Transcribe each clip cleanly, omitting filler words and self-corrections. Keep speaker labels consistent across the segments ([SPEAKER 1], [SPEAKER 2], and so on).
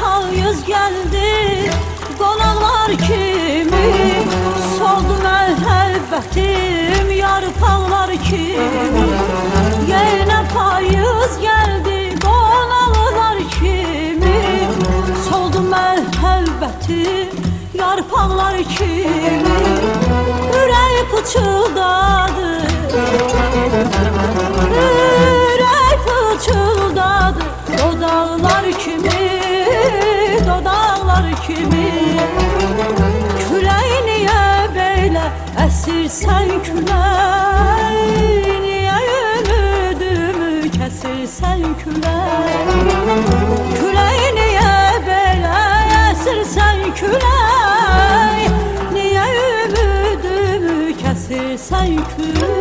[SPEAKER 1] Payız geldi qonaqlar kimi, soldu məhəbbətim yarpaqlar kimi. Yenə payız geldi qonaqlar kimi, soldu məhəbbətim yarpaqlar kimi. Ürək pıçıldadı, ürək pıçıldadı dodaqlar kimi, dodaqlar kimi. Külək niyə belə əsirsən külək, niyə ümidimi kəsirsən külək. Külək niyə belə əsirsən külək, niyə ümidimi kəsirsən külək.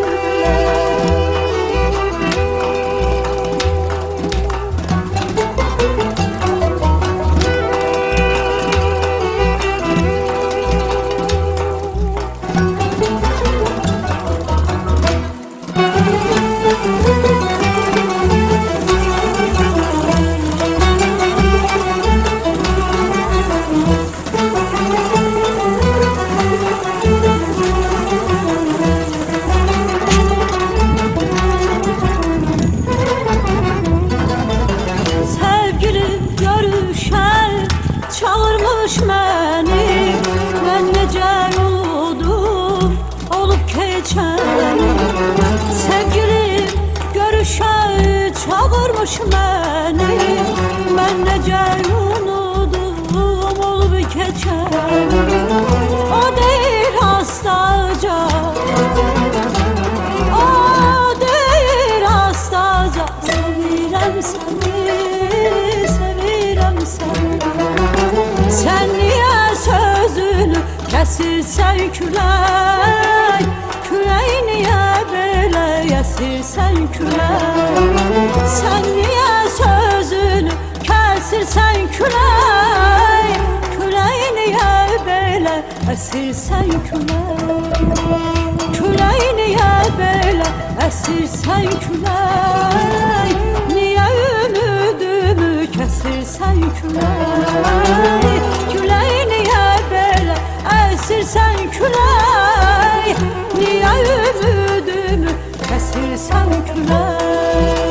[SPEAKER 1] Çağırmış məni, mən necə unudum olub keçəni. Sevgilim görüşə çağırmış məni, mən necə unudum olub keçəni. O deyir astaca, o deyir astaca, sevirəm səni, sevirəm səni. Sen niye sözünü kesirsen külək, külək niye böyle yesirsen külək. Sen niye sözünü kesirsen külək, külək niye böyle esirsen külək. Külək niye böyle esirsen külək, niye ümidimi kesirsen külək. Külək niyə belə əsirsən külək, niyə ümidimi kəsirsən külək.